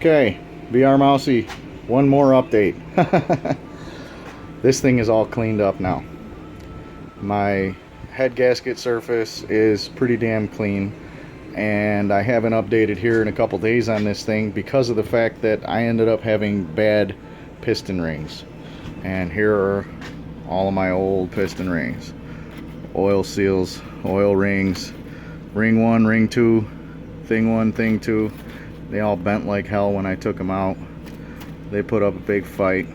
Okay, BR Mousy, one more update. This thing is all cleaned up now. My head gasket surface is pretty damn clean, and I haven't updated here in a couple days on this thing because of the fact that I ended up having bad piston rings. And here are all of my old piston rings. Oil seals, oil rings, ring 1, ring 2, thing 1, thing 2. They all bent like hell when I took them out. They put up a big fight.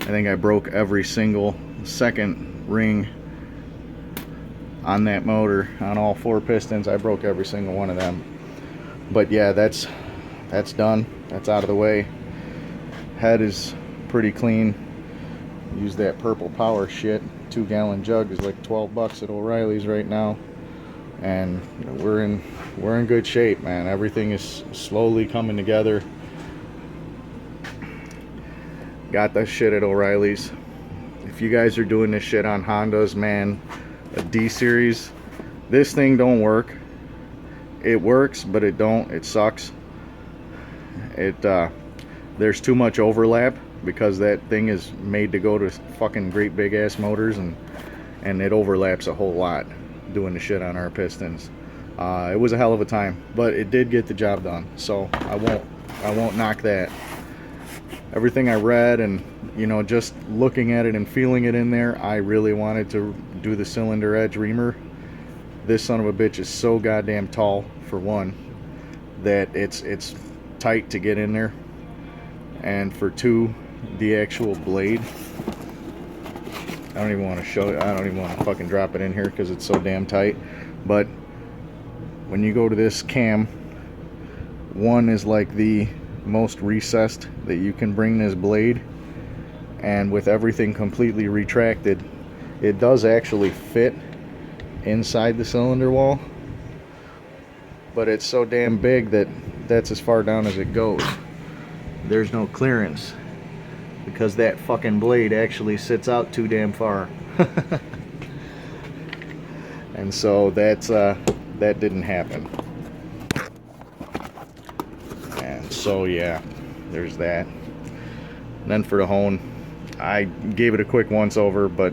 I think I broke every single second ring on that motor. On all 4 pistons, I broke every single one of them. But yeah, that's done. That's out of the way. Head is pretty clean. Use that Purple Power shit. 2-gallon jug is like 12 bucks at O'Reilly's right now. And you know, we're in good shape, man. Everything is slowly coming together. Got that shit at O'Reilly's. If you guys are doing this shit on Hondas, man, a D series, this thing don't work. It works, but it don't. It sucks. There's too much overlap because that thing is made to go to fucking great big ass motors, and it overlaps a whole lot doing the shit on our pistons. It was a hell of a time, but it did get the job done, so I won't knock that. Everything I read and, you know, just looking at it and feeling it in there, I really wanted to do the cylinder edge reamer. This son of a bitch is so goddamn tall, for one, that it's tight to get in there, and for two, the actual blade, I don't even want to show it. I don't even want to fucking drop it in here because it's so damn tight. But when you go to this cam, one is like the most recessed that you can bring this blade, and with everything completely retracted, it does actually fit inside the cylinder wall, but it's so damn big that that's as far down as it goes. There's no clearance because that fucking blade actually sits out too damn far. And so that didn't happen. And so yeah, there's that. And then for the hone, I gave it a quick once over, but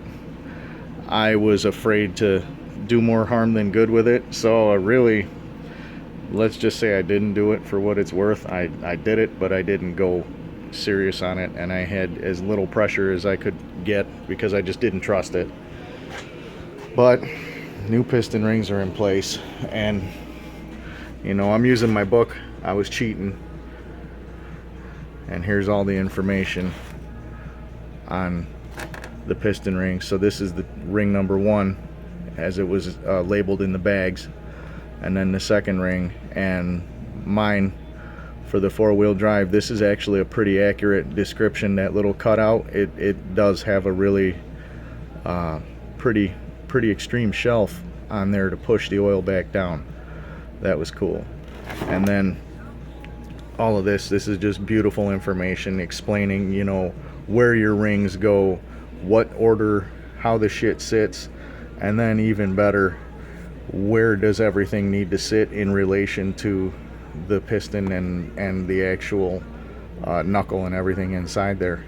I was afraid to do more harm than good with it, so I really, let's just say I didn't do it for what it's worth. I did it, but I didn't go serious on it, and I had as little pressure as I could get because I just didn't trust it. But new piston rings are in place, and you know, I'm using my book. I was cheating, and here's all the information on the piston ring. So this is the ring number 1 as it was labeled in the bags, and then the second ring, and mine for the 4-wheel drive. This is actually a pretty accurate description. That little cutout, it does have a really pretty extreme shelf on there to push the oil back down. That was cool. And then all of this is just beautiful information explaining, you know, where your rings go, what order, how the shit sits, and then even better, where does everything need to sit in relation to the piston and the actual knuckle and everything inside there.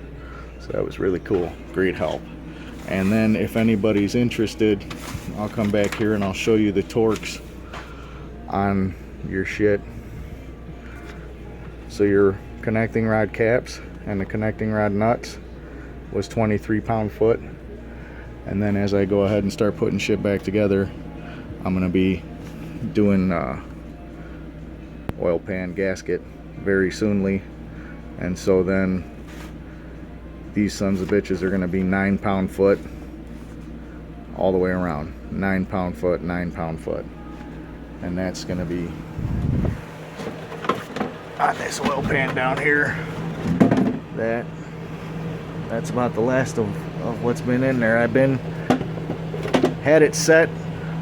So that was really cool. Great help. And then if anybody's interested, I'll come back here and I'll show you the torques on your shit. So your connecting rod caps and the connecting rod nuts was 23 pound-foot. And then as I go ahead and start putting shit back together, I'm gonna be doing oil pan gasket very soonly, and so then these sons of bitches are gonna be 9 pound-foot all the way around. 9 pound-foot, 9 pound-foot, and that's gonna be on this oil pan down here. That's about the last of what's been in there. I've had it set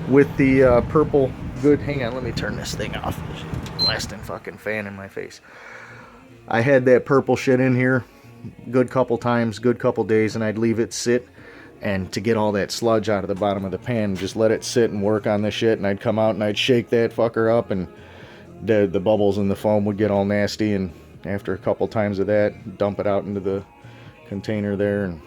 with the purple good. Hang on, let me turn this thing off. Blasting fucking fan in my face. I had that purple shit in here good couple times, good couple days, and I'd leave it sit, and to get all that sludge out of the bottom of the pan, just let it sit and work on the shit, and I'd come out and I'd shake that fucker up, and the bubbles and the foam would get all nasty, and after a couple times of that, dump it out into the container there and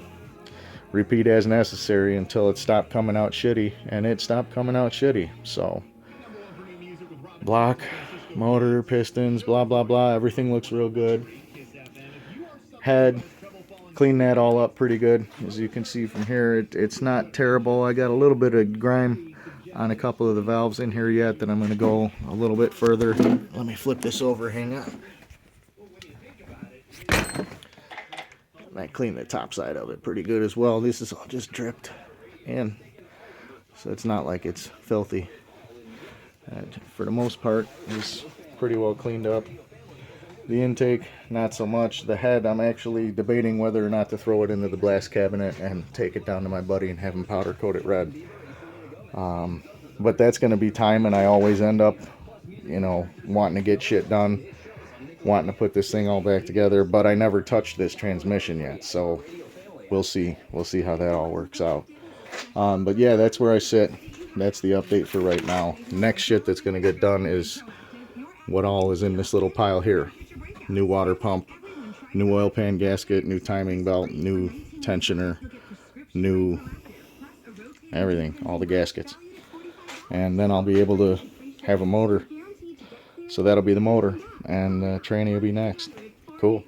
repeat as necessary until it stopped coming out shitty, and it stopped coming out shitty. So block, motor, pistons, blah blah blah, everything looks real good. Head, clean that all up pretty good. As you can see from here, it's not terrible. I got a little bit of grime on a couple of the valves in here yet that I'm going to go a little bit further. Let me flip this over, hang on. I cleaned the top side of it pretty good as well. This is all just dripped in, so it's not like it's filthy. And for the most part, it's pretty well cleaned up. The intake, not so much. The head, I'm actually debating whether or not to throw it into the blast cabinet and take it down to my buddy and have him powder coat it red. But that's going to be time, and I always end up, you know, wanting to get shit done, wanting to put this thing all back together, but I never touched this transmission yet, so we'll see how that all works out. But yeah, that's where I sit. That's the update for right now. Next shit that's going to get done is what all is in this little pile here. New water pump, new oil pan gasket, new timing belt, new tensioner, new everything, all the gaskets. And then I'll be able to have a motor. So that'll be the motor, and tranny will be next. Cool.